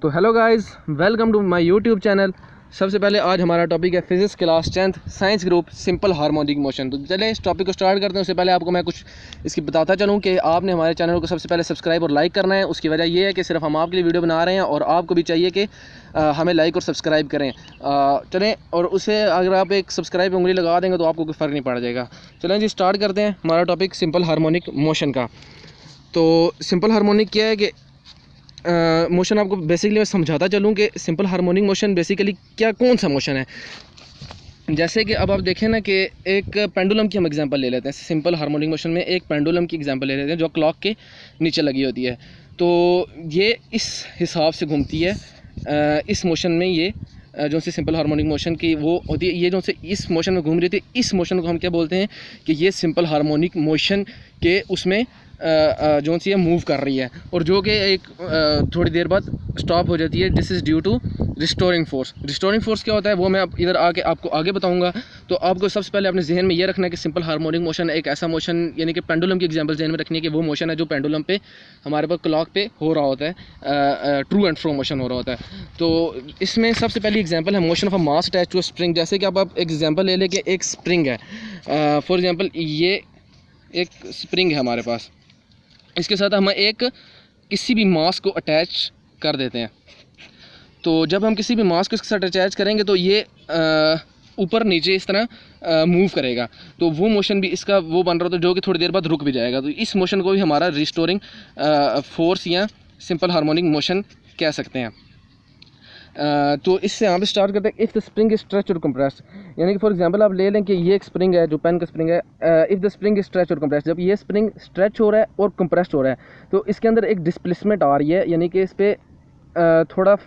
तो hello guys, welcome to my YouTube channel. सबसे पहले आज हमारा टॉपिक है physics class 10th science group simple harmonic motion. तो चले इस टॉपिक को स्टार्ट करते हैं। उससे पहले आपको मैं कुछ इसकी बताता चलूँ कि आपने हमारे चैनल को सबसे पहले सब्सक्राइब और लाइक करना है। उसकी वजह ये है कि सिर्फ हम आपके लिए वीडियो बना रहे हैं और आपको भी चाहिए कि हमें लाइक और सब्सक्राइब करें। चलें, और उसे अगर आप एक सब्सक्राइब उंगली लगा देंगे तो आपको कोई फ़र्क नहीं पड़ जाएगा। चलें जी, स्टार्ट करते हैं हमारा टॉपिक सिंपल हार्मोनिक मोशन का। तो सिंपल हार्मोनिक क्या है कि मोशन आपको बेसिकली मैं समझाता चलूँ कि सिंपल हार्मोनिक मोशन बेसिकली क्या, कौन सा मोशन है। जैसे कि अब आप देखें ना कि एक पेंडुलम की हम एग्जांपल ले लेते हैं। सिंपल हार्मोनिक मोशन में एक पेंडुलम की एग्जांपल ले लेते हैं जो क्लॉक के नीचे लगी होती है। तो ये इस हिसाब से घूमती है। इस मोशन में ये जो से सिंपल हार्मोनिक मोशन की वो होती है, ये जो से इस मोशन में घूम रही थी, इस मोशन को हम क्या बोलते हैं कि ये सिंपल हार्मोनिक मोशन के उसमें जो सी है मूव कर रही है, और जो कि एक थोड़ी देर बाद स्टॉप हो जाती है। This is due to restoring force. Restoring force क्या होता है वो मैं अब इधर आके आपको आगे बताऊंगा। तो आपको सबसे पहले अपने जहन में ये रखना है कि सिंपल हार्मोनिक मोशन एक ऐसा मोशन, यानी कि पेंडुलम की एग्जांपल जहन में रखनी है कि वो मोशन है जो पेंडुलम पे हमारे पास क्लॉक पे हो रहा होता है, ट्रू एंड फ्रो मोशन हो रहा होता है। तो इसमें सबसे पहली एग्जाम्पल है motion of a mass attach to spring. जैसे कि आप एग्जाम्पल ले लें कि एक स्प्रिंग है, फॉर एग्जाम्पल ये एक स्प्रिंग है हमारे पास, इसके साथ हम एक किसी भी मास को अटैच कर देते हैं। तो जब हम किसी भी मास को इसके साथ अटैच करेंगे तो ये ऊपर नीचे इस तरह मूव करेगा। तो वो मोशन भी इसका वो बन रहा था जो कि थोड़ी देर बाद रुक भी जाएगा। तो इस मोशन को भी हमारा रिस्टोरिंग फोर्स या सिंपल हार्मोनिक मोशन कह सकते हैं। तो इससे यहाँ पे स्टार्ट करते हैं। If the spring is stretch और कंप्रेस, यानी कि फॉर एग्जांपल आप ले लें कि ये एक स्प्रिंग है जो पेन का स्प्रिंग है। If the spring is stretch और कंप्रेस, जब ये स्प्रिंग स्ट्रेच हो रहा है और कंप्रेस्ड हो रहा है तो इसके अंदर एक डिस्प्लेसमेंट आ रही है, यानी कि इस पर थोड़ा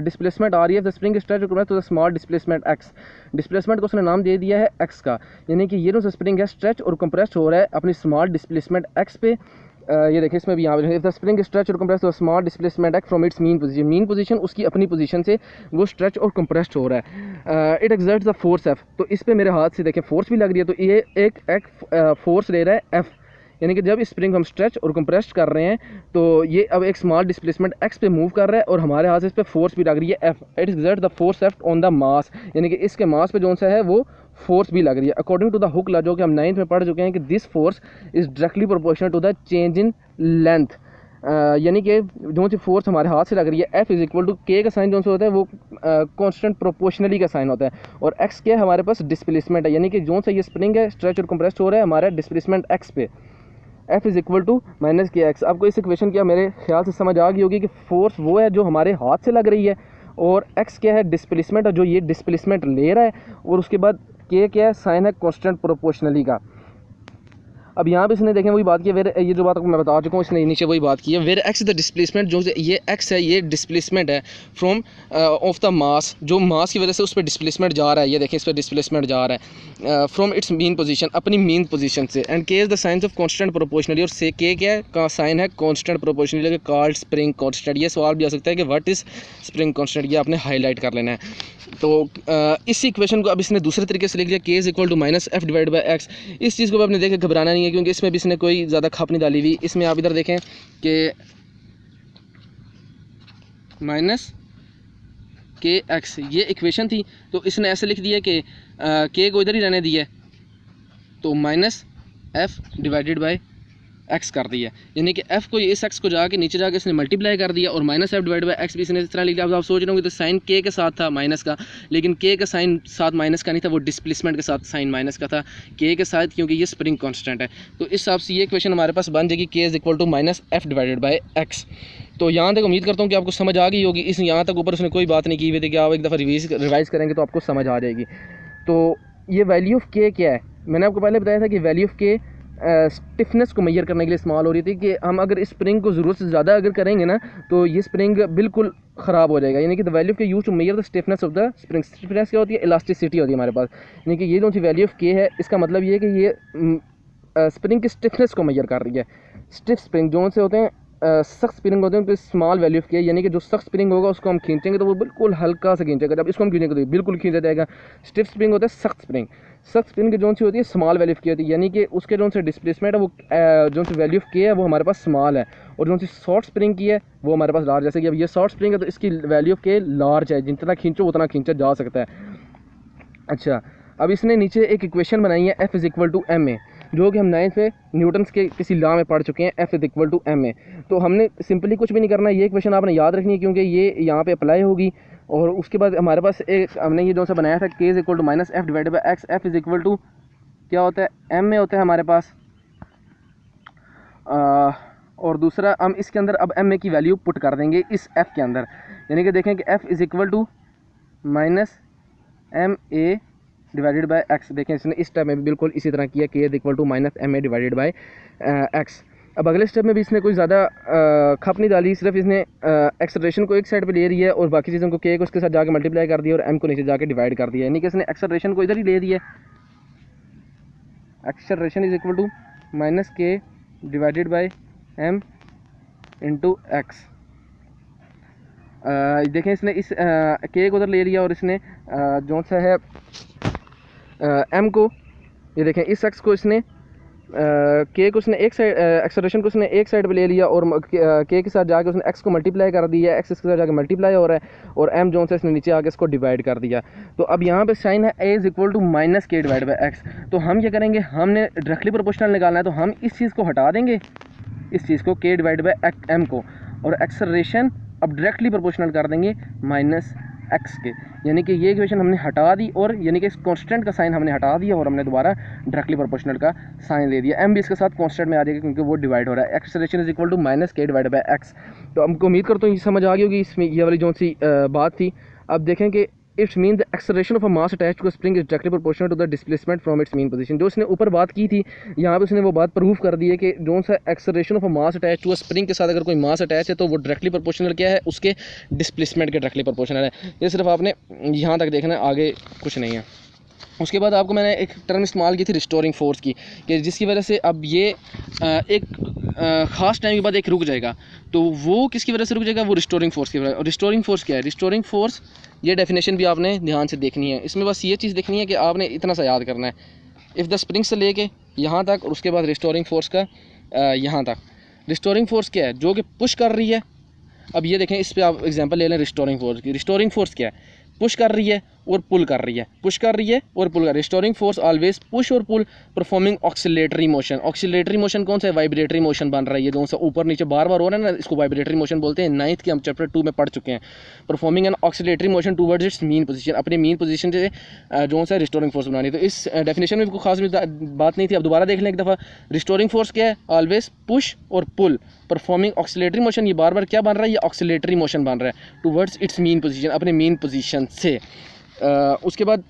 डिस्प्लेसमेंट आ रही है। द स्प्रिंग स्ट्रेच और कंप्रेस तो the small displacement x, displacement को उसने नाम दे दिया है एक्स का, यानी कि ये जो स्प्रिंग है स्ट्रेच और कंप्रेस्ड हो रहा है अपनी स्मॉल डिस्प्लेसमेंट एक्स पे। ये देखिए इसमें भी यहाँ पे इफ द स्प्रिंग स्ट्रेच और कंप्रेस तो small displacement x from its mean position उसकी अपनी पोजीशन से वो स्ट्रेच और कंप्रेस्ड हो रहा है। It exerts the force F, तो इस पे मेरे हाथ से देखें फोर्स भी लग रही है। तो ये एक फोर्स ले रहा है एफ, यानी कि जब स्प्रिंग हम स्ट्रेच और कंप्रेस्ड कर रहे हैं तो ये अब एक स्मॉल डिस्प्लेसमेंट एक्स पे मूव कर रहा है और हमारे हाथ से इस पे फोर्स भी लग रही है F. It exert the force F on the mass, यानी कि इसके मास पे जो सा है वो फोर्स भी लग रही है। According to the Hooke law जो कि हम 9th में पढ़ चुके हैं कि this force is directly proportional to the change in length, यानी कि जो सी फोर्स हमारे हाथ से लग रही है एफ इज इक्वल टू के का साइन जो सा होता है वो कांस्टेंट प्रोपोर्शनली का साइन होता है, और एक्स क्या है हमारे पास डिस्प्लेसमेंट है, यानी कि जो सा ये स्प्रिंग है स्ट्रेच और कंप्रेस्ड हो रहा है हमारा डिस्प्लेसमेंट एक्स पे, F is equal to minus K X. आपको इस इक्वेशन क्या मेरे ख्याल से समझ आ गई होगी कि फोर्स वो है जो हमारे हाथ से लग रही है और एक्स क्या है डिस्प्लेसमेंट है जो ये डिस्प्लेसमेंट ले रहा है, और उसके बाद के क्या है साइन है कांस्टेंट प्रोपोर्शनली का। अब यहाँ पे इसने देखें वही बात की, वेर ये जो बात आपको मैं बता चुका हूँ इसने नीचे वही बात की है। वेर एक्स द डिस्प्लेसमेंट, जो ये एक्स है ये डिस्प्लेसमेंट है फ्रॉम ऑफ द मास, जो मास की वजह से उस पर डिस्प्लेसमेंट जा रहा है। ये देखें इस पर डिस्प्लेसमेंट जा रहा है फ्रॉम इट्स मीन पोजीशन, अपनी मीन पोजीशन से। एंड के is the science of constant proportionally, और से के क्या है का साइन है constant proportionally called spring constant. ये सवाल भी आ सकता है कि व्हाट इज स्प्रिंग कांस्टेंट, ये आपने हाईलाइट कर लेना है। तो इस इक्वेशन को अब इसने दूसरे तरीके से लिख दिया, K is equal to minus F divide by X. इस चीज़ को आपने देखे घबराना नहीं है क्योंकि इसमें भी इसने कोई ज़्यादा खप नहीं डाली हुई। इसमें आप इधर देखें कि माइनस के एक्स ये इक्वेशन थी, तो इसने ऐसे लिख दिया कि के को इधर ही रहने दिया तो minus F divided by x कर दिया, यानी कि एफ को इस एक्स को जाके नीचे जाके इसने मल्टीप्लाई कर दिया, और minus F divide by x भी इसने इस तरह लिख दिया। अब आप सोच रहे होंगे तो साइन के के साथ था माइनस का, लेकिन के का साइन साथ माइनस का नहीं था, वो डिस्प्लेसमेंट के साथ साइन माइनस का था के के साथ, क्योंकि ये स्प्रिंग कांस्टेंट है। तो इस हिसाब से ये क्वेश्चन हमारे पास बन जाएगी K is equal to minus F divided by X. तो यहाँ तक उम्मीद करता हूँ कि आपको समझ आ गई होगी। इस यहाँ तक ऊपर उसने कोई बात नहीं की हुई थी कि आप एक दफ़ा रिवाइज़ करेंगे तो आपको समझ आ जाएगी। तो ये वैल्यू ऑफ के क्या है, मैंने आपको पहले बताया था कि वैल्यू ऑफ के स्टिफनेस को मेजर करने के लिए इस्तेमाल हो रही थी कि हम अगर इस स्प्रिंग को ज़रूरत से ज़्यादा अगर करेंगे ना तो ये स्प्रिंग बिल्कुल ख़राब हो जाएगा, यानी कि the value of K use to measure the stiffness of the spring. Stiffness क्या होती है, इलास्टिसिटी होती है हमारे पास, यानी कि ये जो सी वैल्यू ऑफ के है इसका मतलब ये है कि ये स्प्रिंग की स्टिफनेस को मेजर कर रही है। स्टिफ स्प्रिंग जो से होते हैं सख्त स्प्रिंग होते हैं तो स्मॉल वैल्यू ऑफ के, यानी कि जो सख्त स्प्रिंग होगा उसको हम खींचेंगे तो वो बिल्कुल हल्का सा खींचेगा, जब इसको हम खींचेंगे तो बिल्कुल खींचा जाएगा। स्टिफ स्प्रिंग होता है सख्त स्प्रिंग, सख्त स्प्रिंग की जो सी होती है स्मॉल वैल्यू ऑफ के होती है, यानी कि उसके जो से डिस्प्लेसमेंट है वो जो सी वैल्यू ऑफ के है वो हमारे पास स्मॉल है, और जो सी शॉर्ट स्प्रिंग की है वो हमारे पास लार्ज। जैसे कि अब ये शॉर्ट स्प्रिंग है तो इसकी वैल्यू ऑफ के लार्ज है, जितना खींचो उतना खींचा जा सकता है। अच्छा, अब इसने नीचे एक इक्वेशन बनाई है F = ma, जो कि हम 9th में न्यूटन्स के किसी लॉ में पढ़ चुके हैं, F = ma। तो हमने सिंपली कुछ भी नहीं करना है, ये इक्वेशन आपने याद रखनी है क्योंकि ये यहाँ पे अप्लाई होगी। और उसके बाद हमारे पास एक हमने ये जो सा बनाया था k = -f/x, F = क्या होता है m में होता है हमारे पास। और दूसरा हम इसके अंदर अब m की वैल्यू पुट कर देंगे इस f के अंदर, यानी कि देखें कि F = -ma/x। देखें इसने इस स्टेप में भी बिल्कुल इसी तरह किया, k = -ma/x। अब अगले स्टेप में भी इसने कोई ज़्यादा खप नहीं डाली, सिर्फ इसने एक्सेलरेशन को एक साइड पे ले रही है और बाकी चीज़ों को k को उसके साथ जाके मल्टीप्लाई कर दिया और m को नीचे जाके डिवाइड कर दिया, यानी कि इसने एक्सेलरेशन को इधर ही ले दिया। Acceleration = -k / m × x। देखें इसने इस k को उधर ले लिया और इसने जो सा है m को, ये देखें इस x को इसने k को उसने एक साइड एक्सेलरेशन को उसने एक साइड पे ले लिया और k के साथ जाके उसने x को मल्टीप्लाई कर दिया, x इसके साथ जाके मल्टीप्लाई हो रहा है और m जो है इसने नीचे आके इसको डिवाइड कर दिया। तो अब यहाँ पे साइन है a = -k / x। तो हम क्या करेंगे, हमने डायरेक्टली प्रोपोर्शनल निकालना है, तो हम इस चीज़ को हटा देंगे, इस चीज़ को k / m को, और एक्सेलरेशन अब डायरेक्टली प्रोपोर्शनल कर देंगे -x के, यानी कि ये इक्वेशन हमने हटा दी और यानी कि इस कांस्टेंट का साइन हमने हटा दिया और हमने दोबारा डायरेक्टली प्रोपोर्शनल का साइन दे दिया। m भी इसके साथ कांस्टेंट में आ जाएगा क्योंकि वो डिवाइड हो रहा है। Acceleration = -k / x। तो हमको उम्मीद करता हूँ ये समझ आ गई होगी, इसमें ये वाली जो सी बात थी। अब देखें कि it's mean the acceleration of a mass attached to a spring is directly proportional to the displacement from its mean position. जो उसने ऊपर बात की थी, यहाँ पे उसने वो बात प्रूव कर दी है कि जो सा acceleration of a mass attach to a spring के साथ अगर कोई मास अटैच है तो वो डायरेक्टली प्रोपोर्शनल क्या है, उसके डिस्प्लेसमेंट के डायरेक्टली प्रोपोर्शनल है। ये सिर्फ आपने यहाँ तक देखना है, आगे कुछ नहीं है। उसके बाद आपको मैंने एक टर्म इस्तेमाल की थी रिस्टोरिंग फोर्स की, कि जिसकी वजह से अब ये एक ख़ास टाइम के बाद एक रुक जाएगा। तो वो किसकी वजह से रुक जाएगा, वो रिस्टोरिंग फोर्स की वजह। और रिस्टोरिंग फोर्स क्या है, रिस्टोरिंग फोर्स ये डेफिनेशन भी आपने ध्यान से देखनी है। इसमें बस ये चीज़ देखनी है कि आपने इतना सा याद करना है, इफ़ द स्प्रिंग से लेके यहाँ तक और उसके बाद रिस्टोरिंग फोर्स का यहाँ तक। रिस्टोरिंग फोर्स क्या है, जो कि पुश कर रही है। अब ये देखें, इस पर आप एग्जांपल ले लें रिस्टोरिंग फोर्स की। रिस्टोरिंग फोर्स क्या है, पुश कर रही है और पुल कर रही है, पुश कर रही है और पुल कर रही है। रिस्टोरिंग फोर्स ऑलवेज पुश और पुल performing oscillatory motion. Oscillatory motion कौन सा है, वाइब्रेटरी मोशन बन रहा है, ये जो सा ऊपर नीचे बार बार हो रहा है ना, इसको वाइब्रेटरी मोशन बोलते हैं। 9th के हम चैप्टर 2 में पढ़ चुके हैं। Performing an oscillatory motion towards its mean position, अपने मीन पोजीशन से जो सा रिस्टोरिंग फोर्स बनानी। तो इस डेफिनेशन में कोई खास बात नहीं थी, अब दोबारा देख लें एक दफ़ा। रिस्टोरिंग फोर्स क्या है, ऑलवेज पुश और पुल परफॉर्मिंग ऑक्सीलेटरी मोशन, ये बार बार क्या बन रहा है, ये ऑक्सीलेटरी मोशन बन रहा है टूवर्ड्स इट्स मीन पोजीशन, अपने मीन पोजीशन से। उसके बाद